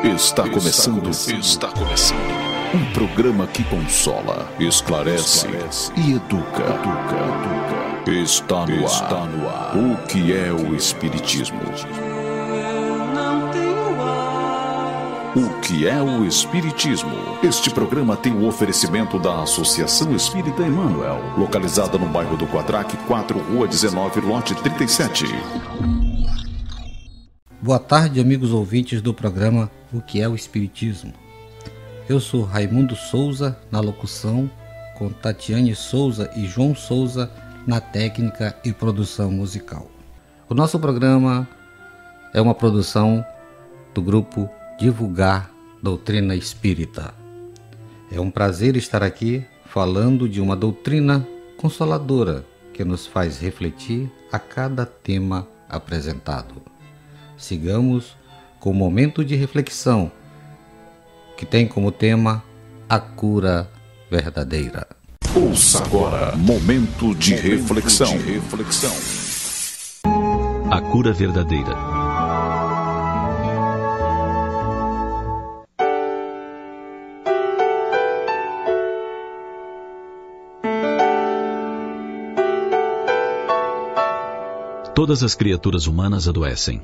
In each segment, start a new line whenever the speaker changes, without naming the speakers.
Está começando. Um programa que consola, esclarece e educa. Está no ar. O que é o Espiritismo? O que é o Espiritismo? Este programa tem o oferecimento da Associação Espírita Emmanuel, localizada no bairro do Quadraque, 4, Rua 19, lote 37.
Boa tarde, amigos ouvintes do programa O que é o Espiritismo? Eu sou Raimundo Souza na locução, com Tatiane Souza e João Souza na técnica e produção musical. O nosso programa é uma produção do grupo Divulgar Doutrina Espírita. É um prazer estar aqui falando de uma doutrina consoladora que nos faz refletir a cada tema apresentado. Sigamos com o momento de reflexão, que tem como tema a cura verdadeira.
Ouça agora, momento de reflexão.
A cura verdadeira. Todas as criaturas humanas adoecem.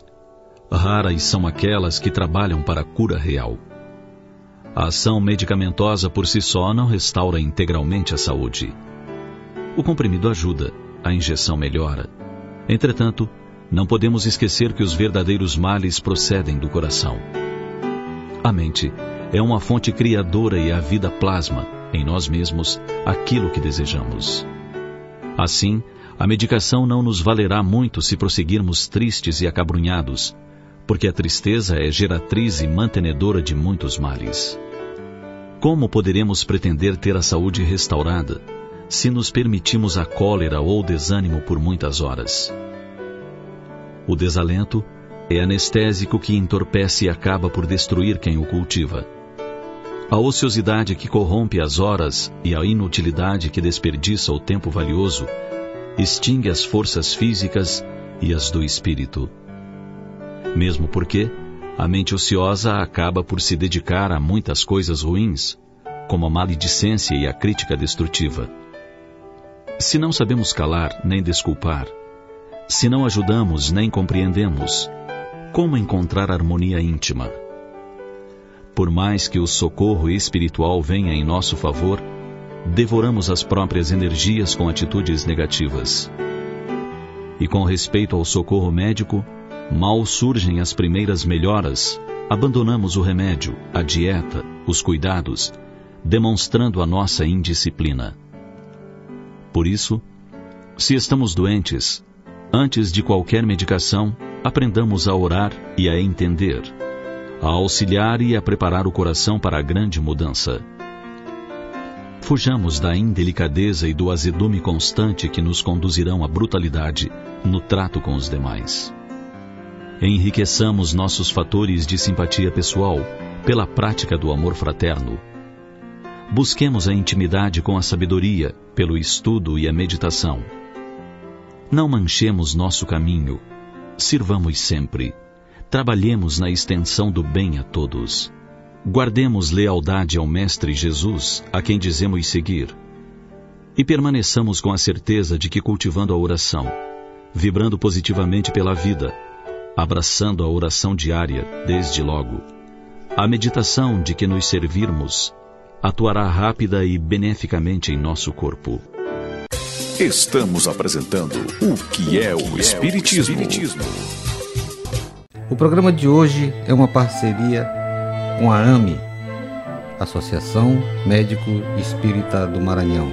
Raras são aquelas que trabalham para a cura real. A ação medicamentosa por si só não restaura integralmente a saúde. O comprimido ajuda, a injeção melhora. Entretanto, não podemos esquecer que os verdadeiros males procedem do coração. A mente é uma fonte criadora e a vida plasma, em nós mesmos, aquilo que desejamos. Assim, a medicação não nos valerá muito se prosseguirmos tristes e acabrunhados, porque a tristeza é geratriz e mantenedora de muitos males. Como poderemos pretender ter a saúde restaurada se nos permitimos a cólera ou o desânimo por muitas horas? O desalento é anestésico que entorpece e acaba por destruir quem o cultiva. A ociosidade que corrompe as horas e a inutilidade que desperdiça o tempo valioso extingue as forças físicas e as do espírito. Mesmo porque a mente ociosa acaba por se dedicar a muitas coisas ruins, como a maledicência e a crítica destrutiva. Se não sabemos calar nem desculpar, se não ajudamos nem compreendemos, como encontrar harmonia íntima? Por mais que o socorro espiritual venha em nosso favor, devoramos as próprias energias com atitudes negativas. E com respeito ao socorro médico, mal surgem as primeiras melhoras, abandonamos o remédio, a dieta, os cuidados, demonstrando a nossa indisciplina. Por isso, se estamos doentes, antes de qualquer medicação, aprendamos a orar e a entender, a auxiliar e a preparar o coração para a grande mudança. Fujamos da indelicadeza e do azedume constante que nos conduzirão à brutalidade no trato com os demais. Enriqueçamos nossos fatores de simpatia pessoal pela prática do amor fraterno. Busquemos a intimidade com a sabedoria pelo estudo e a meditação. Não manchemos nosso caminho. Sirvamos sempre. Trabalhemos na extensão do bem a todos. Guardemos lealdade ao Mestre Jesus, a quem dizemos seguir. E permaneçamos com a certeza de que cultivando a oração, vibrando positivamente pela vida, abraçando a oração diária, desde logo, a meditação de que nos servirmos atuará rápida e beneficamente em nosso corpo.
Estamos apresentando O que é o Espiritismo.
O programa de hoje é uma parceria com a AME, Associação Médico Espírita do Maranhão.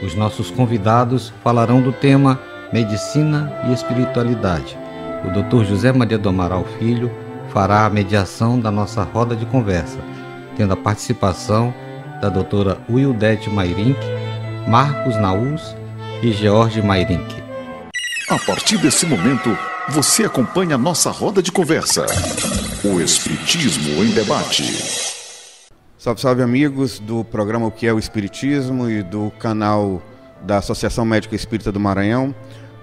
Os nossos convidados falarão do tema Medicina e Espiritualidade. O Dr. José Maria do Amaral Filho fará a mediação da nossa roda de conversa, tendo a participação da doutora Wildete Mairink, Marcos Naus e George Mairink.
A partir desse momento, você acompanha a nossa roda de conversa. O Espiritismo em Debate.
Salve, salve, amigos do programa O que é o Espiritismo e do canal da Associação Médica Espírita do Maranhão.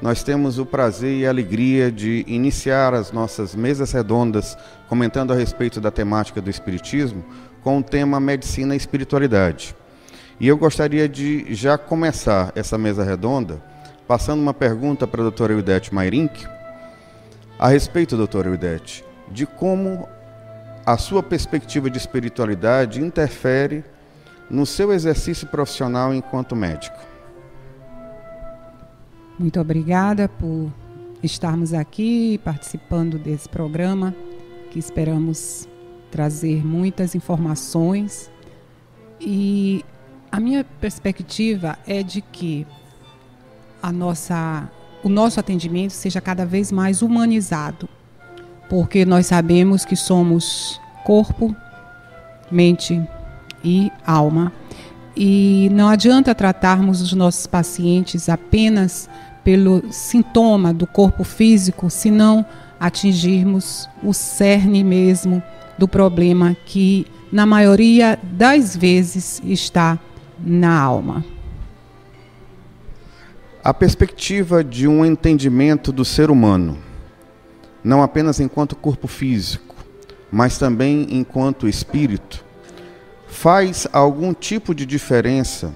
nós temos o prazer e a alegria de iniciar as nossas mesas redondas comentando a respeito da temática do Espiritismo com o tema Medicina e Espiritualidade. E eu gostaria de já começar essa mesa redonda passando uma pergunta para a doutora Eudete Mairink a respeito, doutora Eudete, de como a sua perspectiva de espiritualidade interfere no seu exercício profissional enquanto médico.
Muito obrigada por estarmos aqui participando desse programa, que esperamos trazer muitas informações. E a minha perspectiva é de que o nosso atendimento seja cada vez mais humanizado, porque nós sabemos que somos corpo, mente e alma. E não adianta tratarmos os nossos pacientes apenas pelo sintoma do corpo físico, se não atingirmos o cerne mesmo do problema, que na maioria das vezes está na alma.
A perspectiva de um entendimento do ser humano, não apenas enquanto corpo físico, mas também enquanto espírito, faz algum tipo de diferença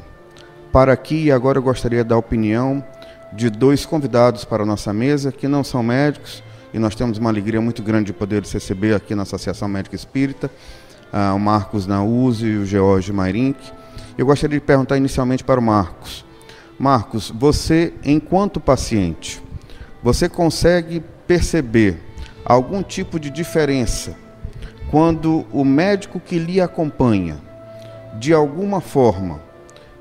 para aqui, e agora eu gostaria da opinião de dois convidados para a nossa mesa, que não são médicos, e nós temos uma alegria muito grande de poder receber aqui na Associação Médica Espírita, o Marcos Naúzio e o George Mairink. Eu gostaria de perguntar inicialmente para o Marcos. Marcos, você, enquanto paciente, você consegue perceber algum tipo de diferença quando o médico que lhe acompanha, de alguma forma,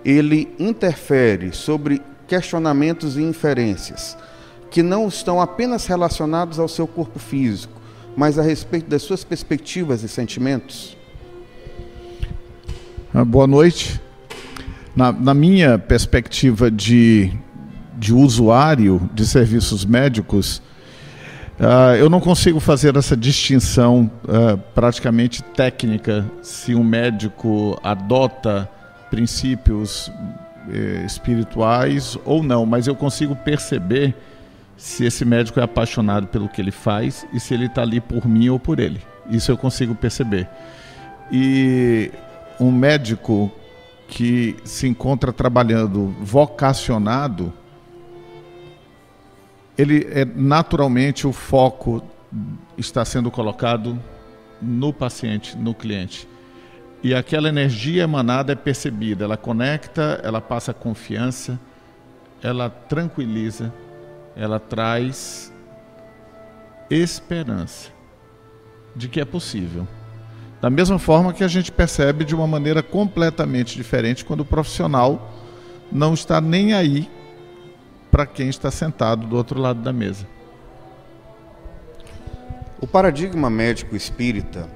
ele interfere sobre questionamentos e inferências que não estão apenas relacionados ao seu corpo físico, mas a respeito das suas perspectivas e sentimentos?
Boa noite. Na minha perspectiva de usuário de serviços médicos, eu não consigo fazer essa distinção praticamente técnica, se um médico adota princípios espirituais ou não, mas eu consigo perceber se esse médico é apaixonado pelo que ele faz e se ele está ali por mim ou por ele. Isso eu consigo perceber. E um médico que se encontra trabalhando vocacionado, ele naturalmente o foco está sendo colocado no paciente, no cliente. E aquela energia emanada é percebida, ela conecta, ela passa confiança, ela tranquiliza, ela traz esperança de que é possível. Da mesma forma que a gente percebe de uma maneira completamente diferente quando o profissional não está nem aí para quem está sentado do outro lado da mesa.
O paradigma médico espírita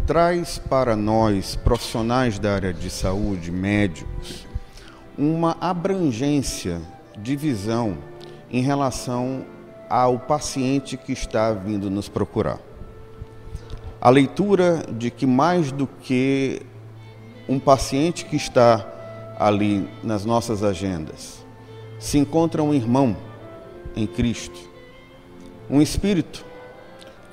traz para nós, profissionais da área de saúde, médicos, uma abrangência de visão em relação ao paciente que está vindo nos procurar. A leitura de que mais do que um paciente que está ali nas nossas agendas, se encontra um irmão em Cristo, um espírito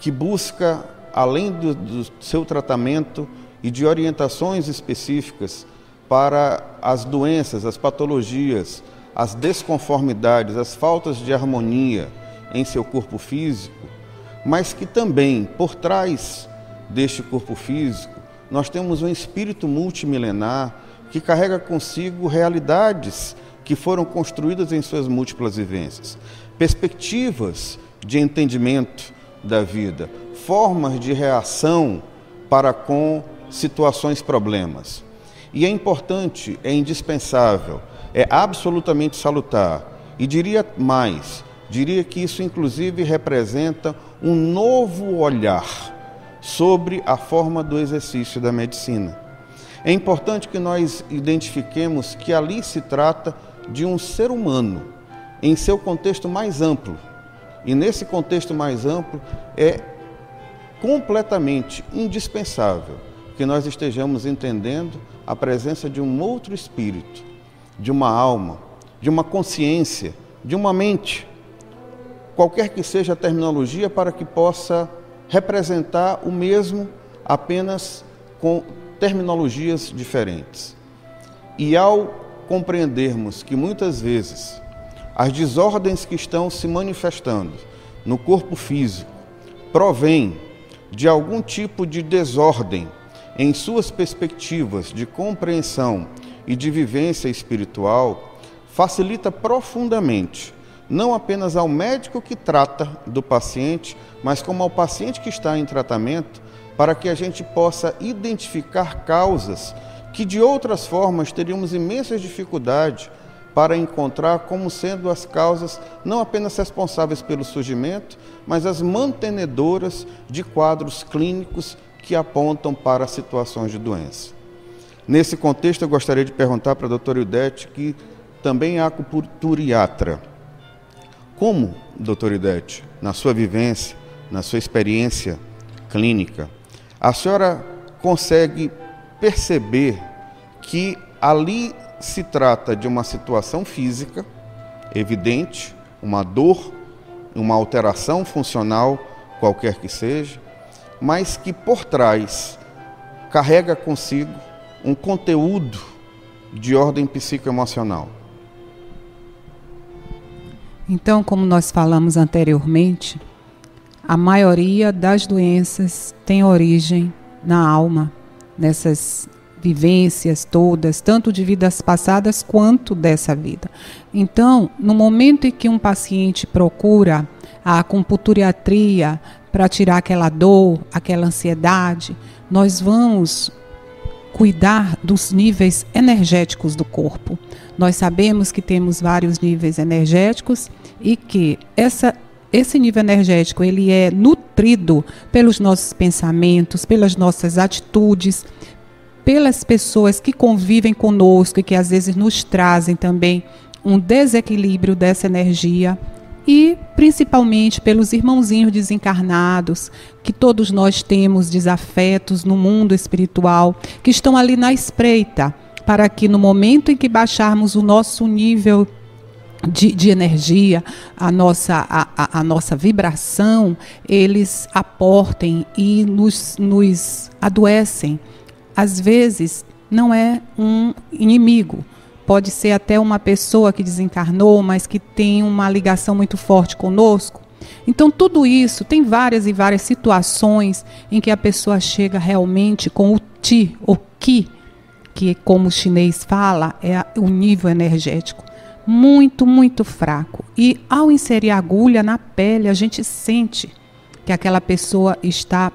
que busca, além do seu tratamento e de orientações específicas para as doenças, as patologias, as desconformidades, as faltas de harmonia em seu corpo físico, mas que também, por trás deste corpo físico, nós temos um espírito multimilenar que carrega consigo realidades que foram construídas em suas múltiplas vivências, perspectivas de entendimento da vida, formas de reação para com situações, problemas. E é importante, é indispensável, é absolutamente salutar, e diria mais, diria que isso inclusive representa um novo olhar sobre a forma do exercício da medicina. É importante que nós identifiquemos que ali se trata de um ser humano em seu contexto mais amplo. E nesse contexto mais amplo é completamente indispensável que nós estejamos entendendo a presença de um outro espírito, de uma alma, de uma consciência, de uma mente, qualquer que seja a terminologia, para que possa representar o mesmo, apenas com terminologias diferentes. E ao compreendermos que muitas vezes as desordens que estão se manifestando no corpo físico provêm de algum tipo de desordem em suas perspectivas de compreensão e de vivência espiritual, facilita profundamente, não apenas ao médico que trata do paciente, mas como ao paciente que está em tratamento, para que a gente possa identificar causas que de outras formas teríamos imensas dificuldades para encontrar como sendo as causas não apenas responsáveis pelo surgimento, mas as mantenedoras de quadros clínicos que apontam para situações de doença. Nesse contexto, eu gostaria de perguntar para a doutora Ildete, que também é acupunturiatra. Como, doutora Ildete, na sua vivência, na sua experiência clínica, a senhora consegue perceber que ali se trata de uma situação física evidente, uma dor, uma alteração funcional, qualquer que seja, mas que por trás carrega consigo um conteúdo de ordem psicoemocional?
Então, como nós falamos anteriormente, a maioria das doenças tem origem na alma, nessas vivências todas, tanto de vidas passadas quanto dessa vida. Então, no momento em que um paciente procura a acupunturiatria para tirar aquela dor, aquela ansiedade, nós vamos cuidar dos níveis energéticos do corpo. Nós sabemos que temos vários níveis energéticos e que esse nível energético ele é nutrido pelos nossos pensamentos, pelas nossas atitudes, pelas pessoas que convivem conosco e que às vezes nos trazem também um desequilíbrio dessa energia, e principalmente pelos irmãozinhos desencarnados, que todos nós temos desafetos no mundo espiritual, que estão ali na espreita, para que no momento em que baixarmos o nosso nível de energia, a nossa vibração, eles aportem e nos adoecem. Às vezes não é um inimigo, pode ser até uma pessoa que desencarnou, mas que tem uma ligação muito forte conosco. Então tudo isso, tem várias e várias situações em que a pessoa chega realmente com o ti, o ki, que como o chinês fala, é o nível energético, muito, muito fraco. E ao inserir a agulha na pele, a gente sente que aquela pessoa está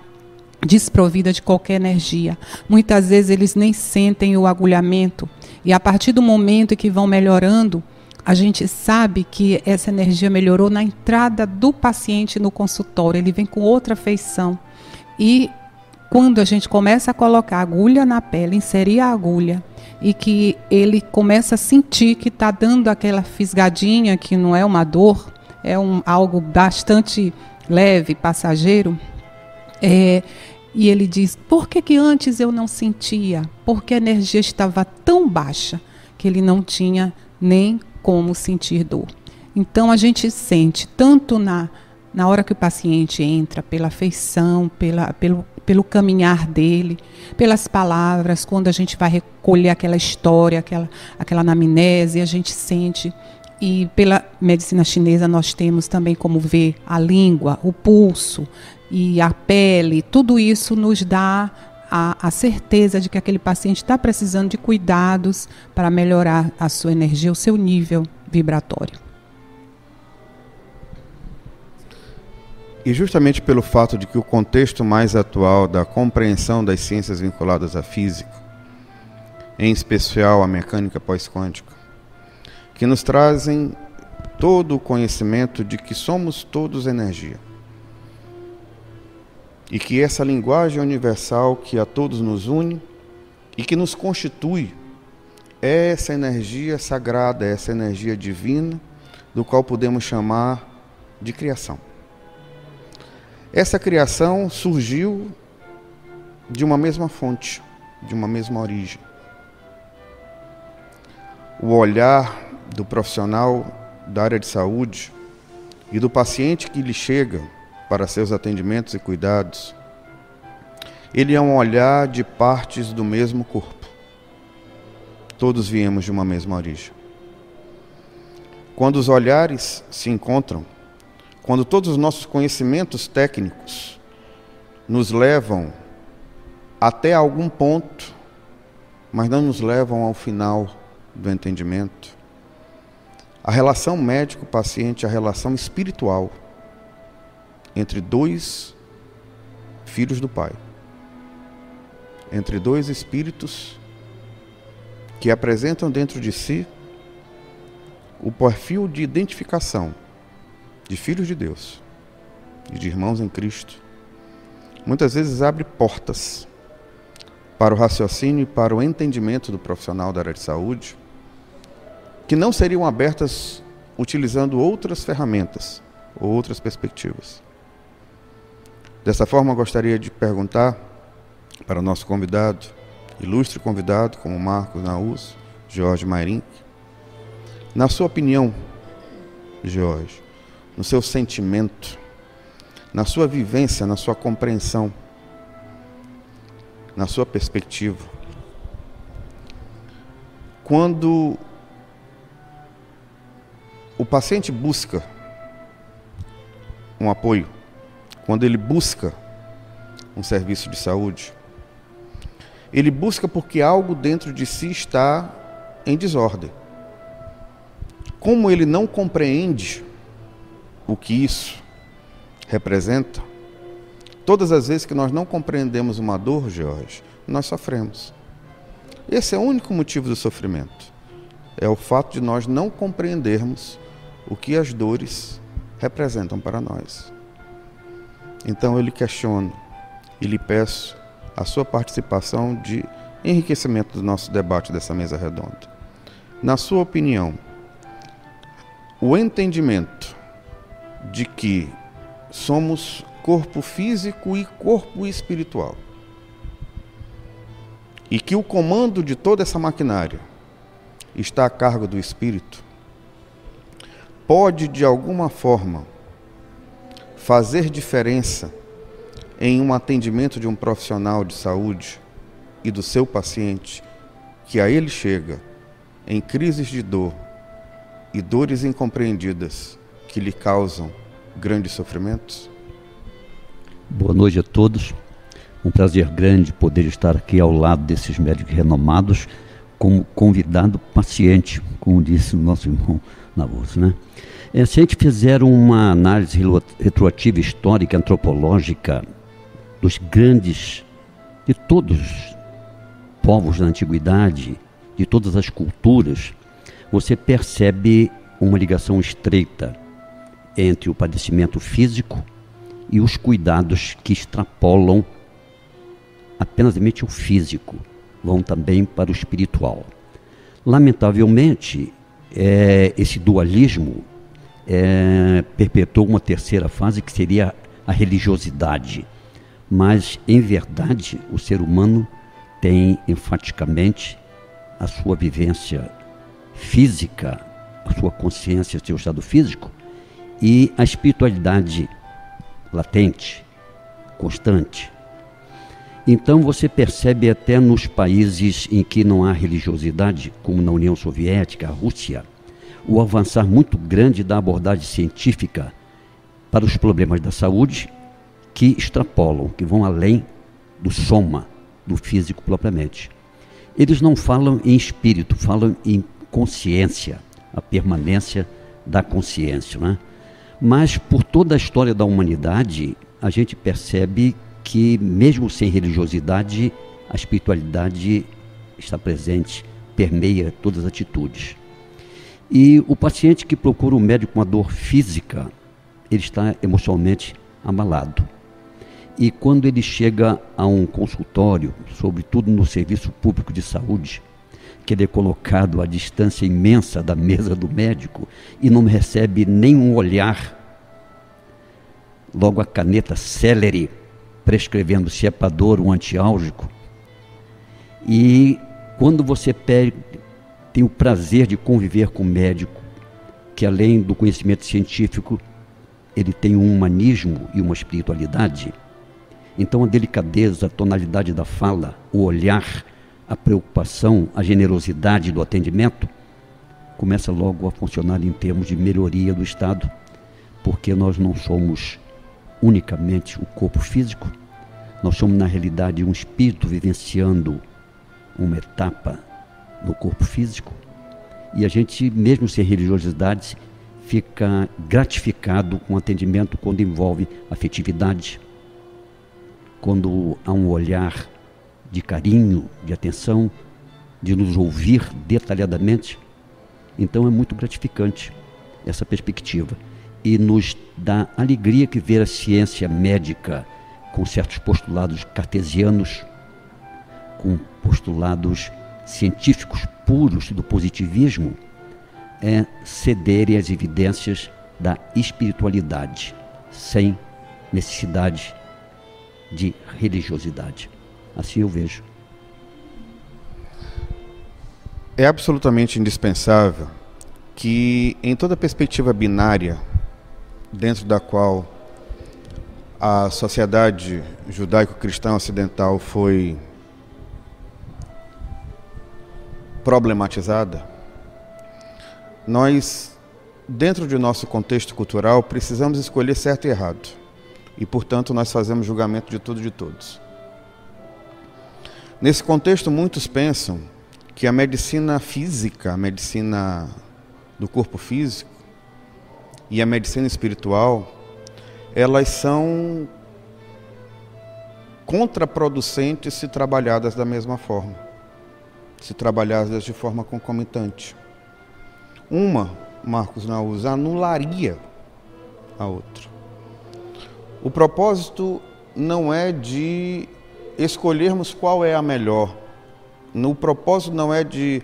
desprovida de qualquer energia. Muitas vezes eles nem sentem o agulhamento, e a partir do momento em que vão melhorando, a gente sabe que essa energia melhorou na entrada do paciente no consultório, ele vem com outra feição. E quando a gente começa a colocar a agulha na pele, inserir a agulha, e que ele começa a sentir que está dando aquela fisgadinha, que não é uma dor, é algo bastante leve, passageiro, e ele diz, por que antes eu não sentia? Porque a energia estava tão baixa que ele não tinha nem como sentir dor. Então a gente sente, tanto na hora que o paciente entra, pela feição, pelo caminhar dele, pelas palavras, quando a gente vai recolher aquela história, aquela anamnese, a gente sente. E pela medicina chinesa nós temos também como ver a língua, o pulso e a pele. Tudo isso nos dá a certeza de que aquele paciente está precisando de cuidados para melhorar a sua energia, o seu nível vibratório.
E justamente pelo fato de que o contexto mais atual da compreensão das ciências vinculadas à física, em especial a mecânica pós-quântica, que nos trazem todo o conhecimento de que somos todos energia. E que essa linguagem universal que a todos nos une e que nos constitui é essa energia sagrada, essa energia divina, do qual podemos chamar de criação. Essa criação surgiu de uma mesma fonte, de uma mesma origem. O olhar do profissional da área de saúde, e do paciente que lhe chega para seus atendimentos e cuidados, ele é um olhar de partes do mesmo corpo. Todos viemos de uma mesma origem. Quando os olhares se encontram, quando todos os nossos conhecimentos técnicos nos levam até algum ponto, mas não nos levam ao final do entendimento, a relação médico-paciente é a relação espiritual entre dois filhos do Pai, entre dois espíritos que apresentam dentro de si o perfil de identificação de filhos de Deus e de irmãos em Cristo. Muitas vezes abre portas para o raciocínio e para o entendimento do profissional da área de saúde que não seriam abertas utilizando outras ferramentas ou outras perspectivas. Dessa forma, eu gostaria de perguntar para o nosso convidado, ilustre convidado, como Marcos Naus, Jorge Mairink, na sua opinião, Jorge, no seu sentimento, na sua vivência, na sua compreensão, na sua perspectiva, quando o paciente busca um apoio, quando ele busca um serviço de saúde, ele busca porque algo dentro de si está em desordem. Como ele não compreende o que isso representa, todas as vezes que nós não compreendemos uma dor, Jorge, nós sofremos. Esse é o único motivo do sofrimento. É o fato de nós não compreendermos o que as dores representam para nós. Então eu lhe questiono e lhe peço a sua participação de enriquecimento do nosso debate dessa mesa redonda. Na sua opinião, o entendimento de que somos corpo físico e corpo espiritual, e que o comando de toda essa maquinária está a cargo do espírito, pode de alguma forma fazer diferença em um atendimento de um profissional de saúde e do seu paciente, que a ele chega em crises de dor e dores incompreendidas que lhe causam grandes sofrimentos?
Boa noite a todos. Um prazer grande poder estar aqui ao lado desses médicos renomados como convidado paciente, como disse o nosso irmão Naus, né? Se a gente fizer uma análise retroativa histórica, antropológica, dos grandes, de todos os povos da antiguidade, de todas as culturas, você percebe uma ligação estreita entre o padecimento físico e os cuidados que extrapolam apenas o físico, vão também para o espiritual. Lamentavelmente, esse dualismo perpetuou uma terceira fase que seria a religiosidade. Mas, em verdade, o ser humano tem enfaticamente a sua vivência física, a sua consciência, seu estado físico, e a espiritualidade latente, constante. Então você percebe até nos países em que não há religiosidade, como na União Soviética, a Rússia, o avançar muito grande da abordagem científica para os problemas da saúde, que extrapolam, que vão além do soma, do físico propriamente. Eles não falam em espírito, falam em consciência, a permanência da consciência, né? Mas por toda a história da humanidade, a gente percebe que mesmo sem religiosidade, a espiritualidade está presente, permeia todas as atitudes. E o paciente que procura um médico com uma dor física, ele está emocionalmente abalado. E quando ele chega a um consultório, sobretudo no serviço público de saúde, que ele é colocado à distância imensa da mesa do médico e não recebe nenhum olhar, logo a caneta célere, prescrevendo se é para dor um antiálgico. E quando você tem o prazer de conviver com um médico, que além do conhecimento científico, ele tem um humanismo e uma espiritualidade. Então a delicadeza, a tonalidade da fala, o olhar, a preocupação, a generosidade do atendimento começa logo a funcionar em termos de melhoria do estado, porque nós não somos unicamente o corpo físico, nós somos na realidade um espírito vivenciando uma etapa no corpo físico, e a gente, mesmo sem religiosidade, fica gratificado com o atendimento quando envolve afetividade, quando há um olhar de carinho, de atenção, de nos ouvir detalhadamente. Então é muito gratificante essa perspectiva e nos dá alegria que ver a ciência médica com certos postulados cartesianos, com postulados científicos puros do positivismo, cederem às evidências da espiritualidade, sem necessidade de religiosidade. Assim eu vejo.
É absolutamente indispensável que, em toda perspectiva binária, dentro da qual a sociedade judaico-cristã ocidental foi problematizada, nós, dentro de nosso contexto cultural, precisamos escolher certo e errado. E, portanto, nós fazemos julgamento de tudo e de todos. Nesse contexto, muitos pensam que a medicina física, a medicina do corpo físico e a medicina espiritual, elas são contraproducentes se trabalhadas da mesma forma, se trabalhadas de forma concomitante. Uma, Marcos Naúz, anularia a outra. O propósito não é de escolhermos qual é a melhor. O propósito não é de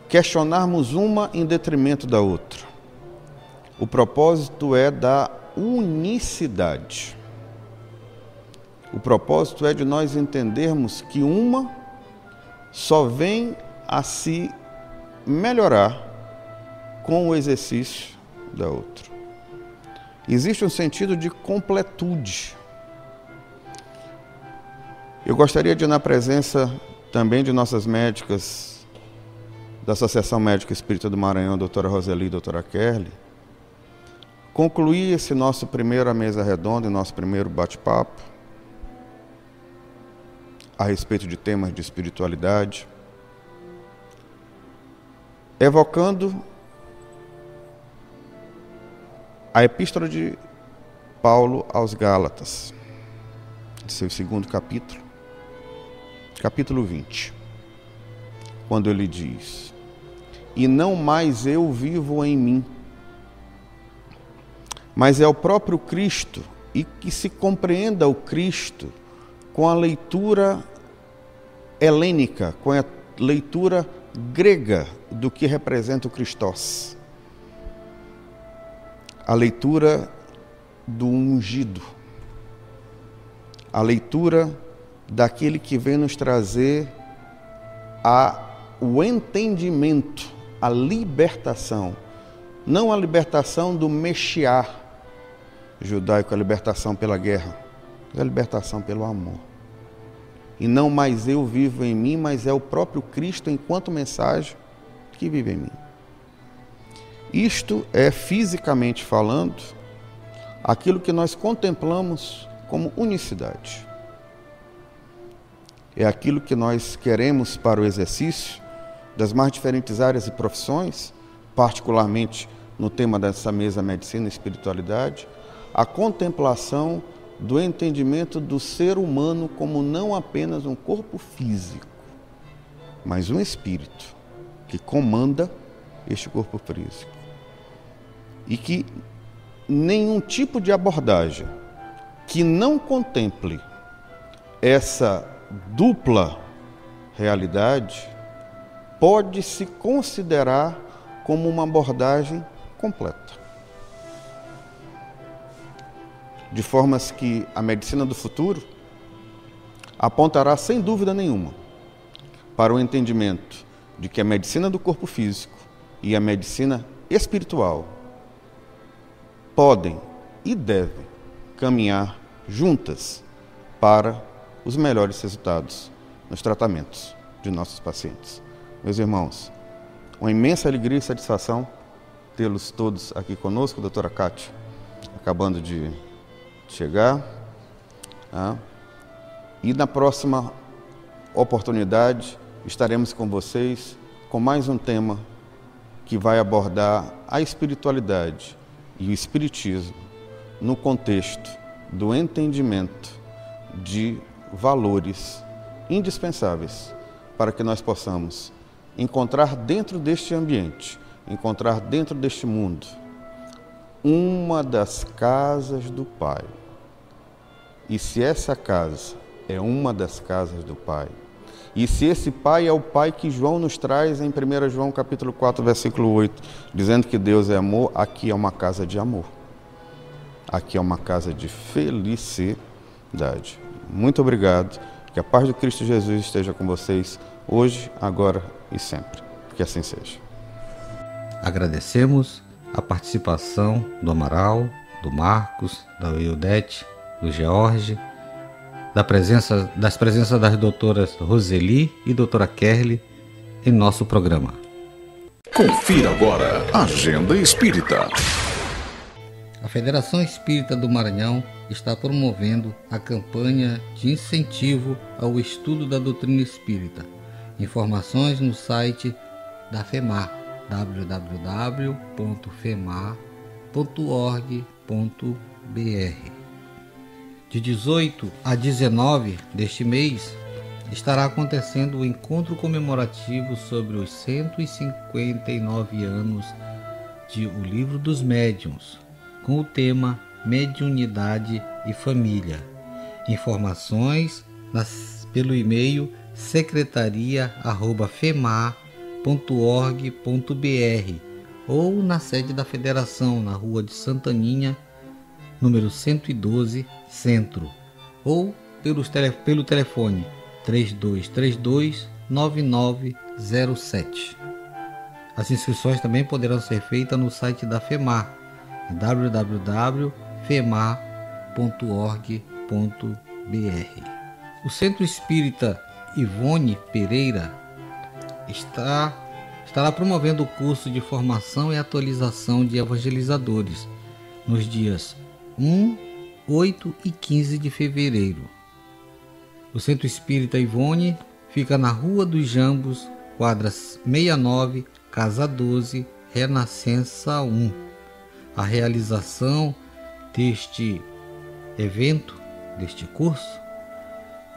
questionarmos uma em detrimento da outra. O propósito é da unicidade. O propósito é de nós entendermos que uma só vem a se melhorar com o exercício da outra. Existe um sentido de completude. Eu gostaria de, na presença também de nossas médicas da Associação Médica Espírita do Maranhão, doutora Roseli e doutora Kerly, concluir esse nosso primeiro mesa redonda e nosso primeiro bate-papo a respeito de temas de espiritualidade, evocando a Epístola de Paulo aos Gálatas, seu segundo capítulo, capítulo 20, quando ele diz: e não mais eu vivo em mim, mas é o próprio Cristo, e que se compreenda o Cristo com a leitura helênica, com a leitura grega do que representa o Christos, a leitura do ungido, a leitura daquele que vem nos trazer o entendimento, a libertação, não a libertação do Meshiá judaico, a libertação pela guerra, mas a libertação pelo amor. E não mais eu vivo em mim, mas é o próprio Cristo, enquanto mensagem, que vive em mim. Isto é, fisicamente falando, aquilo que nós contemplamos como unicidade. É aquilo que nós queremos para o exercício das mais diferentes áreas e profissões, particularmente no tema dessa mesa medicina e espiritualidade, a contemplação do entendimento do ser humano como não apenas um corpo físico, mas um espírito que comanda este corpo físico. E que nenhum tipo de abordagem que não contemple essa dupla realidade pode se considerar como uma abordagem completa. De formas que a medicina do futuro apontará, sem dúvida nenhuma, para o entendimento de que a medicina do corpo físico e a medicina espiritual podem e deve caminhar juntas para os melhores resultados nos tratamentos de nossos pacientes. Meus irmãos, uma imensa alegria e satisfação tê-los todos aqui conosco, doutora Cátia, acabando de chegar. E na próxima oportunidade estaremos com vocês com mais um tema que vai abordar a espiritualidade e o espiritismo no contexto do entendimento de valores indispensáveis para que nós possamos encontrar dentro deste ambiente, encontrar dentro deste mundo, uma das casas do Pai. E se essa casa é uma das casas do Pai, e se esse Pai é o Pai que João nos traz em 1 João capítulo 4, versículo 8, dizendo que Deus é amor, aqui é uma casa de amor. Aqui é uma casa de felicidade. Muito obrigado. Que a paz do Cristo Jesus esteja com vocês hoje, agora e sempre. Que assim seja.
Agradecemos a participação do Amaral, do Marcos, da Wildete, do George, das presenças das doutoras Roseli e doutora Kerly em nosso programa.
Confira agora a Agenda Espírita.
A Federação Espírita do Maranhão está promovendo a campanha de incentivo ao estudo da doutrina espírita. Informações no site da FEMAR, www.femar.org.br. De 18 a 19 deste mês, estará acontecendo o encontro comemorativo sobre os 159 anos de O Livro dos Médiuns, com o tema Mediunidade e Família. Informações pelo e-mail secretaria@femar.org.br ou na sede da Federação, na Rua de Santaninha, número 112, Centro, ou pelo telefone 3232-9907. As inscrições também poderão ser feitas no site da FEMAR, www.femar.org.br. O Centro Espírita Ivone Pereira estará promovendo o curso de formação e atualização de evangelizadores nos dias 1, 8 e 15 de fevereiro. O Centro Espírita Ivone fica na Rua dos Jambos, quadra 69, Casa 12, Renascença 1. A realização deste evento, deste curso,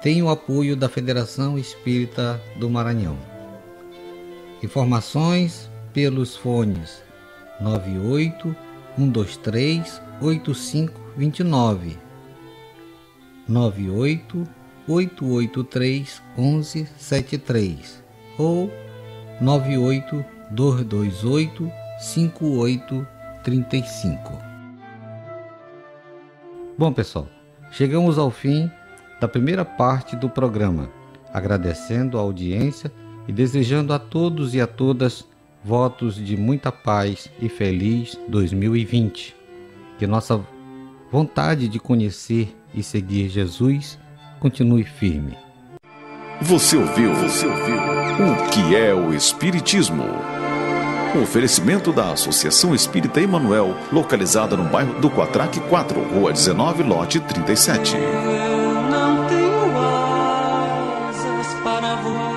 tem o apoio da Federação Espírita do Maranhão. Informações pelos fones 98-123-8529, 98-883-1173 ou 98-228-5835. Bom, pessoal, chegamos ao fim da primeira parte do programa, agradecendo a audiência e desejando a todos e a todas votos de muita paz e feliz 2020. Que nossa vontade de conhecer e seguir Jesus continue firme.
Você ouviu o que é o Espiritismo? Um oferecimento da Associação Espírita Emmanuel, localizada no bairro do Quatraque 4, Rua 19, lote 37.
Eu não tenho asas para voar.